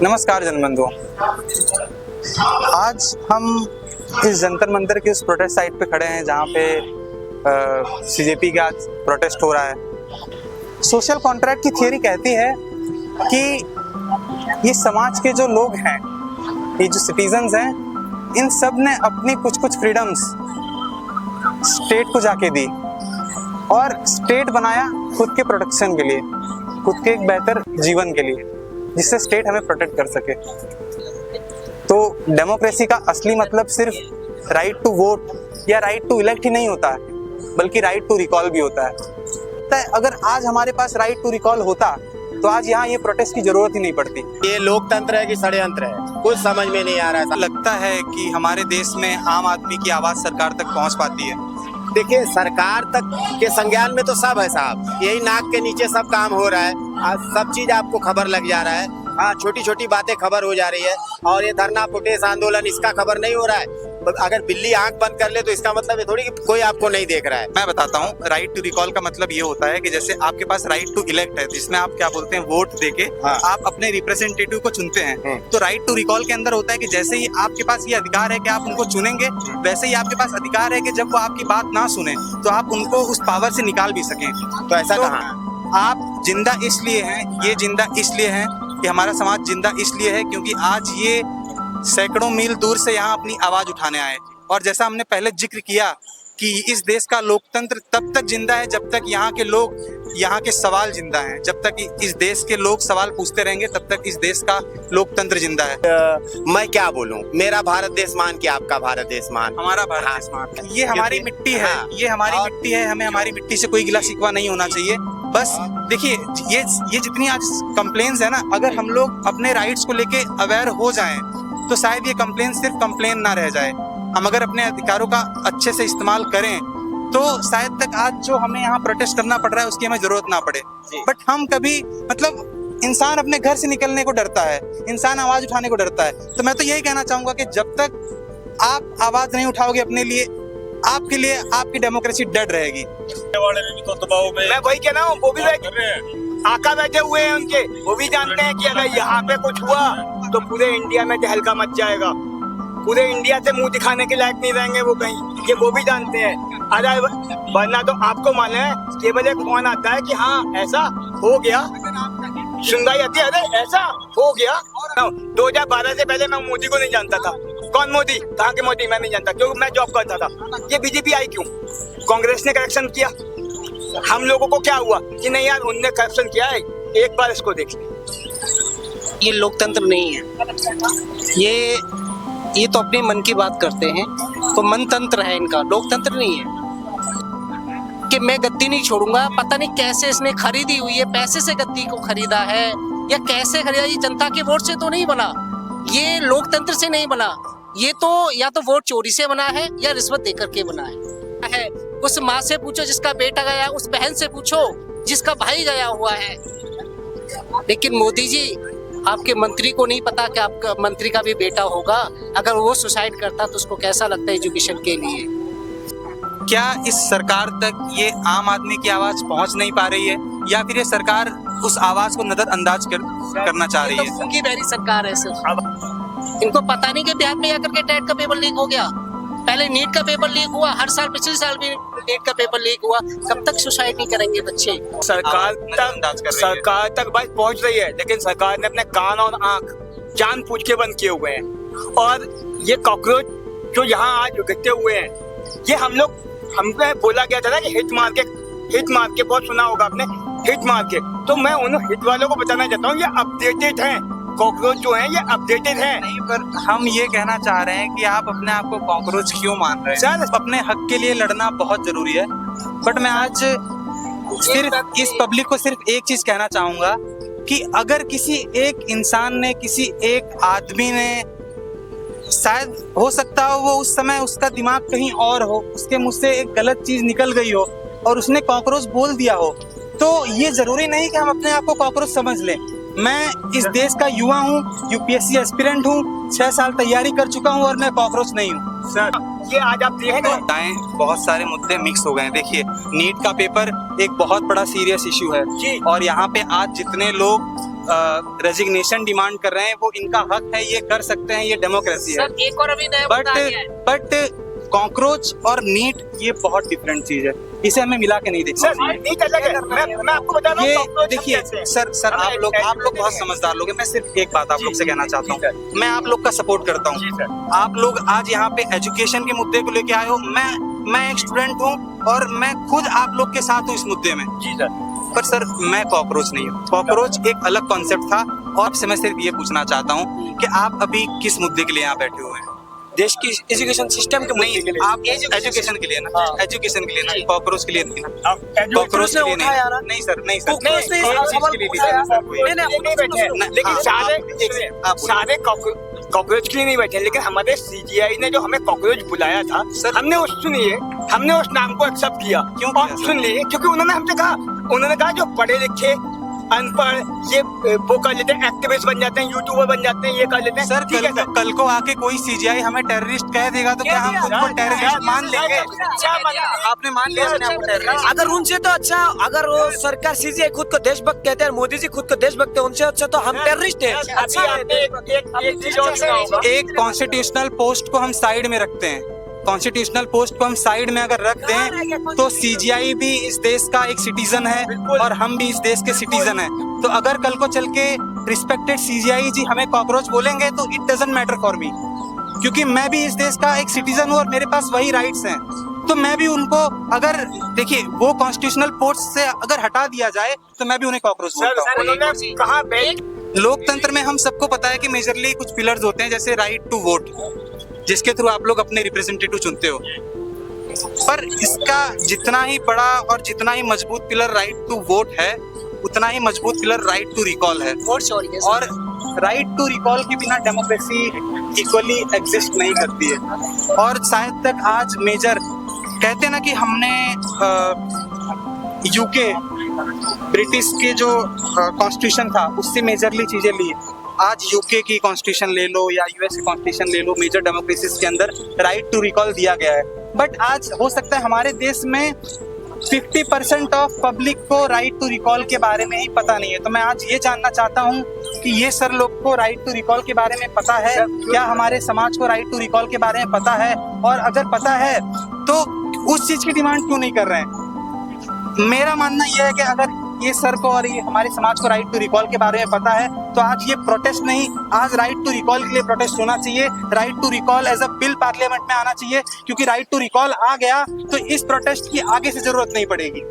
नमस्कार जनबंधुओं, आज हम इस जंतर मंतर के उस प्रोटेस्ट साइट पे खड़े हैं जहाँ पे सीजेपी का आज प्रोटेस्ट हो रहा है। सोशल कॉन्ट्रैक्ट की थियरी कहती है कि ये समाज के जो लोग हैं, ये जो सिटीजन्स हैं, इन सब ने अपनी कुछ कुछ फ्रीडम्स स्टेट को जाके दी और स्टेट बनाया खुद के प्रोटेक्शन के लिए, खुद के एक बेहतर जीवन के लिए, जिससे स्टेट हमें प्रोटेक्ट कर सके। तो डेमोक्रेसी का असली मतलब सिर्फ राइट टू वोट या राइट टू इलेक्ट ही नहीं होता है, बल्कि राइट टू रिकॉल भी होता है। अगर आज हमारे पास राइट टू रिकॉल होता तो आज यहाँ ये प्रोटेस्ट की जरूरत ही नहीं पड़ती। ये लोकतंत्र है कि षड्यंत्र है, कुछ समझ में नहीं आ रहा है। लगता है कि हमारे देश में आम आदमी की आवाज सरकार तक पहुँच पाती है। देखिए, सरकार तक के संज्ञान में तो सब है साहब, यही नाक के नीचे सब काम हो रहा है। आज सब चीज आपको खबर लग जा रहा है। हाँ, छोटी छोटी बातें खबर हो जा रही है। और ये धरना फुटेज आंदोलन, इसका खबर नहीं हो रहा है। अगर बिल्ली आंख बंद कर ले तो इसका मतलब ये थोड़ी कि कोई आपको नहीं देख रहा है। मैं बताता हूँ, राइट टू रिकॉल का मतलब ये होता है कि जैसे आपके पास राइट टू इलेक्ट है, जिसमें आप क्या बोलते हैं, वोट देके आप अपने रिप्रेजेंटेटिव को चुनते हैं। तो राइट टू रिकॉल के अंदर होता है कि जैसे ही आपके पास ये अधिकार है कि आप उनको चुनेंगे, वैसे ही आपके पास अधिकार है कि जब वो आपकी बात ना सुने तो आप उनको उस पावर से निकाल भी सकें। तो ऐसा कहाँ? आप जिंदा इसलिए हैं, ये जिंदा इसलिए हैं कि हमारा समाज जिंदा इसलिए है क्योंकि आज ये सैकड़ों मील दूर से यहाँ अपनी आवाज उठाने आए। और जैसा हमने पहले जिक्र किया कि इस देश का लोकतंत्र तब तक जिंदा है जब तक यहाँ के लोग, यहाँ के सवाल जिंदा हैं। जब तक इस देश के लोग सवाल पूछते रहेंगे तब तक इस देश का लोकतंत्र जिंदा है। मैं क्या बोलूं, मेरा भारत देश मान कि आपका भारत देश मान, हमारा भारत देश मान। ये हमारी मिट्टी है, ये हमारी मिट्टी है। हमें हमारी मिट्टी से कोई गिला शिकवा नहीं होना चाहिए। बस देखिए, ये जितनी आज कंप्लेन्स है ना, अगर हम लोग अपने राइट्स को लेके अवेयर हो जाएं तो शायद ये कंप्लेन सिर्फ कंप्लेन ना रह जाए। हम अगर अपने अधिकारों का अच्छे से इस्तेमाल करें तो शायद तक आज जो हमें यहाँ प्रोटेस्ट करना पड़ रहा है उसकी हमें जरूरत ना पड़े। बट हम कभी, मतलब इंसान अपने घर से निकलने को डरता है, इंसान आवाज उठाने को डरता है। तो मैं तो यही कहना चाहूंगा कि जब तक आप आवाज नहीं उठाओगे अपने लिए, आपके लिए आपकी डेमोक्रेसी डेड रहेगी। वाले भी तो दबाव में, मैं वही कह रहा हूँ, वो भी आका बैठे हुए हैं उनके, वो भी जानते हैं कि अगर यहाँ पे कुछ हुआ तो पूरे इंडिया में तहलका मच जाएगा, पूरे इंडिया से मुंह दिखाने के लायक नहीं रहेंगे वो कहीं, ये वो भी जानते हैं। अरे वरना तो आपको मालूम है, केवल एक फोन आता है कि हाँ ऐसा हो गया, सुनवाई आती है, अरे ऐसा हो गया। 2012 से पहले मैं मोदी को नहीं जानता था। कौन मोदी, कहाँ के मोदी, मैं नहीं जानता, क्योंकि मैं जॉब करता था। ये बीजेपी आई क्यों? कांग्रेस ने करेक्शन किया। हम लोगों को क्या हुआ कि नहीं यार उनने करप्शन किया है, एक बार इसको देख ले। ये लोकतंत्र नहीं है, ये तो अपने मन की बात करते हैं, तो मनतंत्र है इनका, लोकतंत्र नहीं है। कि मैं गद्दी नहीं छोड़ूंगा, पता नहीं कैसे इसने खरीदी हुई है, पैसे से गद्दी को खरीदा है या कैसे खरीदा, ये जनता के वोट से तो नहीं बना, ये लोकतंत्र से नहीं बना, ये तो या तो वोट चोरी से बना है या रिश्वत देकर के बना है। उस माँ से पूछो जिसका बेटा गया, उस बहन से पूछो जिसका भाई गया हुआ है। लेकिन मोदी जी, आपके मंत्री को नहीं पता कि आपका मंत्री का भी बेटा होगा, अगर वो सुसाइड करता तो उसको कैसा लगता है एजुकेशन के लिए। क्या इस सरकार तक ये आम आदमी की आवाज पहुंच नहीं पा रही है, या फिर ये सरकार उस आवाज को नजरअंदाज करना चाह रही है? उनकी बहरी सरकार है सिर्फ। इनको पता नहीं कि बिहार में आकर के टेट का पेपर लीक हो गया, पहले नीट का पेपर लीक हुआ, हर साल पिछले साल भी नीट का पेपर लीक हुआ। कब तक सुसाइड नहीं करेंगे बच्चे? सरकार तक बात पहुंच रही है, लेकिन सरकार ने अपने कान और आंख जानबूझ के बंद किए हुए हैं। और ये कॉकरोच जो यहाँ आज उगते हुए हैं, ये हमने बोला गया था ना कि हिट मार के, बहुत सुना होगा आपने, हिट मार के। तो मैं उन हिट वालों को बताना चाहता हूँ, ये अपडेटेड हैं, कॉकरोच जो हैं ये अपडेटेड हैं। नहीं, पर हम ये कहना चाह रहे हैं कि आप अपने आप को कॉकरोच क्यों मान रहे हैं? अपने हक के लिए लड़ना बहुत जरूरी है। बट मैं आज सिर्फ इस पब्लिक को सिर्फ एक चीज कहना चाहूंगा कि अगर किसी एक इंसान ने, किसी एक आदमी ने, शायद हो सकता हो वो उस समय उसका दिमाग कहीं और हो, उसके मुंह से एक गलत चीज निकल गई हो और उसने कॉकरोच बोल दिया हो, तो ये जरूरी नहीं कि हम अपने आप को कॉकरोच समझ लें। मैं इस देश का युवा हूँ, यूपीएससी एस्पिरेंट हूँ, 6 साल तैयारी कर चुका हूँ और मैं कॉकरोच नहीं हूँ। सर, ये आज आप बहुत सारे मुद्दे मिक्स हो गए हैं। देखिए, नीट का पेपर एक बहुत बड़ा सीरियस इशू है और यहाँ पे आज जितने लोग रेजिग्नेशन डिमांड कर रहे हैं, वो इनका हक है, ये कर सकते हैं, ये डेमोक्रेसी है। सर एक और अभी नया मुद्दा आ गया है। बट कॉकरोच और नीट ये बहुत डिफरेंट चीज है, इसे हमें मिला के नहीं देखना सर चाहिए। नीट अलग है। मैं आपको बता रहा हूँ ये cockroach देखिए कैसे हैं। सर आप लोग बहुत समझदार लोग हैं। मैं सिर्फ एक बात आप लोग से कहना चाहता हूँ, मैं आप लोग का सपोर्ट करता जी हूँ। सर। आप लोग आज यहाँ पे एजुकेशन के मुद्दे को लेके आए हो, मैं एक स्टूडेंट हूँ और मैं खुद आप लोग के साथ हूँ इस मुद्दे में। जी सर। पर सर मैं कॉकरोच नहीं हूँ, कॉकरोच एक अलग कॉन्सेप्ट था। और आपसे मैं सिर्फ ये पूछना चाहता हूँ कि आप अभी किस मुद्दे के लिए यहाँ बैठे हुए हैं? देश की एजुकेशन सिस्टम के मुद्दे के लिए। आप एजुकेशन के लिए ना, एजुकेशन के लिए ना, कॉकरोच के लिए नहीं ना, अब कॉकरोच के लिए उठाया ना। नहीं सर, नहीं सर, कॉकरोच ने एक चीज सवाल के लिए पूछा नहीं यार। सर, कोई- नहीं, नहीं, नहीं बैठे हैं। नहीं, लेकिन हाँ, सारे आप बोलिए। सारे कॉकरोच के लिए नहीं बैठे हैं, लेकिन हमारे सीजीआई ने जो हमें कॉकरोच बुलाया था सर- हमने उस सुनिए हमने उस नाम को एक्सेप्ट किया। क्यों और किया सर? सुन लिए क्योंकि उन्होंने हमसे कहा, उन्होंने कहा जो पढ़े लिखे अनपढ़ ये वो कर लेते हैं, एक्टिविस्ट बन जाते हैं, यूट्यूबर बन जाते हैं, ये कर लेते हैं। सर ठीक है सर। कल को आके कोई सीजीआई हमें टेररिस्ट कह देगा तो क्या हम खुद को टेररिस्ट मान लेंगे? आपने मान लिया अपने आप को टेररिस्ट? अगर उनसे तो अच्छा, अगर वो सरकार सीजीआई खुद को देशभक्त कहते हैं, मोदी जी खुद को देशभक्त है, उनसे अच्छा तो हम टेररिस्ट हैं। अभी आपने एक चीज और सुना होगा। एक कॉन्स्टिट्यूशनल पोस्ट को हम साइड में रखते हैं, कॉन्स्टिट्यूशनल पोस्ट को हम साइड में अगर रख दें तो सीजीआई भी इस देश का एक सिटीजन है और हम भी इस देश के सिटीजन हैं। तो अगर कल को चल के रिस्पेक्टेड सीजीआई जी हमें कॉकरोच बोलेंगे तो it doesn't matter for me, क्योंकि मैं भी इस देश का एक सिटीजन हूँ और मेरे पास वही राइट्स हैं। तो मैं भी उनको, अगर देखिए वो कॉन्स्टिट्यूशनल पोस्ट से अगर हटा दिया जाए तो मैं भी उन्हें कॉकरोच बोलता हूँ। सर उन्होंने कहा लोकतंत्र में हम सबको पता है कि मेजरली कुछ पिलर्स होते हैं, जैसे राइट टू वोट, जिसके थ्रू आप लोग अपने रिप्रेजेंटेटिव चुनते हो। पर इसका जितना ही बड़ा और जितना ही मजबूत पिलर राइट टू वोट है, उतना ही मजबूत पिलर राइट टू रिकॉल है। और राइट टू रिकॉल के बिना डेमोक्रेसी इक्वली एग्जिस्ट नहीं करती है। और शायद तक आज मेजर कहते हैं ना कि हमने यूके ब्रिटिश के जो कॉन्स्टिट्यूशन था उससे मेजरली चीजें ली। आज यूके की कॉन्स्टिट्यूशन ले लो या यूएस की कॉन्स्टिट्यूशन ले लो, मेजर डेमोक्रेसीज के अंदर राइट टू रिकॉल दिया गया है। बट आज हो सकता है हमारे देश में 50% ऑफ पब्लिक को राइट टू रिकॉल के बारे में ही पता नहीं है। तो मैं आज ये जानना चाहता हूँ कि ये सर लोग को राइट टू रिकॉल के बारे में पता है क्या? हमारे समाज को राइट टू रिकॉल के बारे में पता है? और अगर पता है तो उस चीज की डिमांड क्यों नहीं कर रहे हैं? मेरा मानना यह है कि अगर ये सर को और ये हमारे समाज को राइट टू रिकॉल के बारे में पता है तो आज ये प्रोटेस्ट नहीं, आज राइट टू रिकॉल के लिए प्रोटेस्ट होना चाहिए। Right to recall as a bill parliament में आना चाहिए, क्योंकि राइट टू रिकॉल आ गया तो इस प्रोटेस्ट की आगे से जरूरत नहीं पड़ेगी।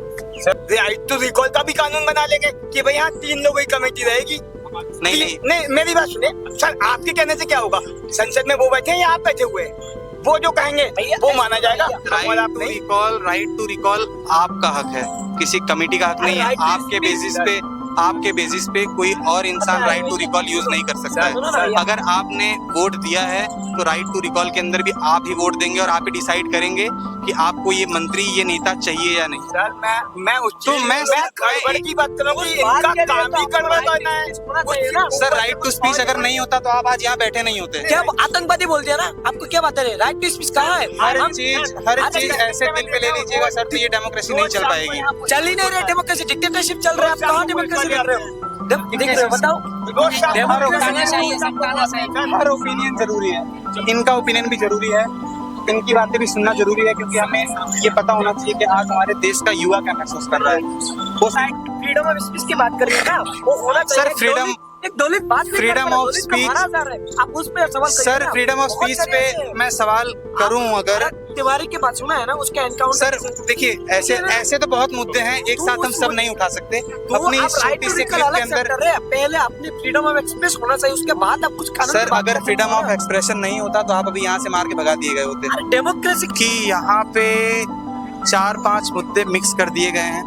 राइट टू रिकॉल का भी कानून बना लेंगे कि भाई यहाँ 3 लोगों की कमेटी रहेगी। नहीं मेरी बात सुनिए सर, आपके कहने से क्या होगा? संसद में वो बैठे हैं या आप बैठे हुए हैं? वो जो कहेंगे वो माना जाएगा। राइट टू रिकॉल आपका हक है, किसी कमेटी का हक नहीं है। आपके बेसिस पे कोई और इंसान राइट टू रिकॉल यूज नहीं कर सकता है। अगर आपने वोट दिया है तो राइट टू रिकॉल के अंदर भी आप ही वोट देंगे और आप ही डिसाइड करेंगे कि आपको ये मंत्री, ये नेता चाहिए या नहीं। सर मैं गड़बड़ की बात कर रहा हूँ, इनका काम ही गड़बड़ करना है। सर राइट टू स्पीच अगर नहीं होता तो आप आज यहाँ बैठे नहीं होते। क्या आप आतंकवादी बोल दिया ना? आपको क्या बात है? राइट टू स्पीच कहाँ है? हर चीज ऐसे दिल पे ले लीजिएगा सर तो ये डेमोक्रेसी नहीं चल पाएगी। चल ही नहीं रहे डेमोक्रेसी, डिक्टेटरशिप चल रहा है। आप कहाँ डेमोक्रेसी कर रहे हो? देख रहे हो, बताओ। हर ओपिनियन जरूरी है, इनका ओपिनियन भी जरूरी है, इनकी बातें भी सुनना जरूरी है, क्योंकि हमें ये पता होना चाहिए कि आज हमारे देश का युवा क्या महसूस कर रहा है। वो फ्रीडम ऑफ स्पीच की बात कर रहे हैं ना, वो होना चाहिए। सर फ्रीडम एक दलित बात नहीं फ्रीडम कर रहा, ऑफ दलित का स्पीच, मारा जा रहा है। आप उस पे सवाल करिए सर ना। फ्रीडम ऑफ बहुत स्पीच सारे पे ऐसे- मैं सवाल करूं अगर तिवारी की बात सुना है ना, उसके एनकाउंटर सर देखिए ऐसे तो बहुत मुद्दे हैं, एक साथ हम सब नहीं उठा सकते। अपनी इस छोटी सी क्लिप के अंदर पहले अपनी फ्रीडम ऑफ एक्सप्रेस होना चाहिए, उसके बाद आप कुछ कानून सर की बात अगर कर फ्रीडम सकते हो ऑफ ना। एक्सप्रेशन नहीं होता तो आप अभी यहाँ से मार के भगा दिए गए होते। डेमोक्रेसी कि यहाँ पे 4-5 मुद्दे मिक्स कर दिए गए हैं।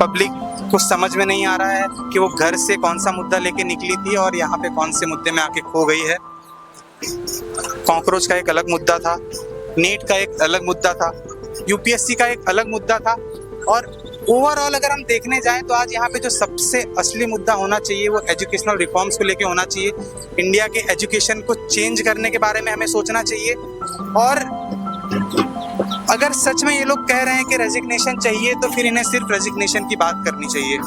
पब्लिक को समझ में नहीं आ रहा है कि वो घर से कौन सा मुद्दा लेके निकली थी और यहाँ पे कौन से मुद्दे में आके खो गई है। कॉकरोच का एक अलग मुद्दा था, नीट का एक अलग मुद्दा था, यूपीएससी का एक अलग मुद्दा था। और ओवरऑल अगर हम देखने जाएं तो आज यहाँ पे जो सबसे असली मुद्दा होना चाहिए वो एजुकेशनल रिफॉर्म्स को लेके होना चाहिए। इंडिया के एजुकेशन को चेंज करने के बारे में हमें सोचना चाहिए। और अगर सच में ये लोग कह रहे हैं कि रेजिग्नेशन चाहिए तो फिर इन्हें सिर्फ रेजिग्नेशन की बात करनी चाहिए।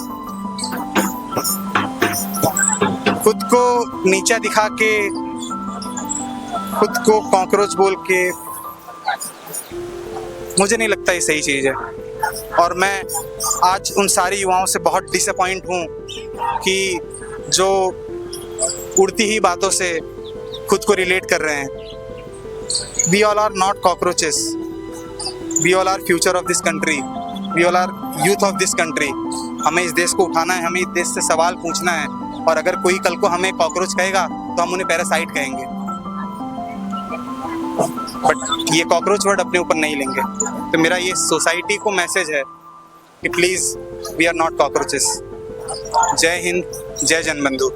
को नीचा दिखा के, खुद को कॉकरोच बोल के, मुझे नहीं लगता ये सही चीज़ है। और मैं आज उन सारे युवाओं से बहुत डिसअपॉइंट हूँ कि जो उड़ती ही बातों से खुद को रिलेट कर रहे हैं। We all are not cockroaches, we all are future of this country, we all are youth of this country. हमें इस देश को उठाना है, हमें इस देश से सवाल पूछना है, और अगर कोई कल को हमें कॉकरोच कहेगा तो हम उन्हें पैरासाइट कहेंगे, बट ये कॉकरोच वर्ड अपने ऊपर नहीं लेंगे। तो मेरा ये सोसाइटी को मैसेज है कि please we are not cockroaches. जय हिंद, जय जनबंधु।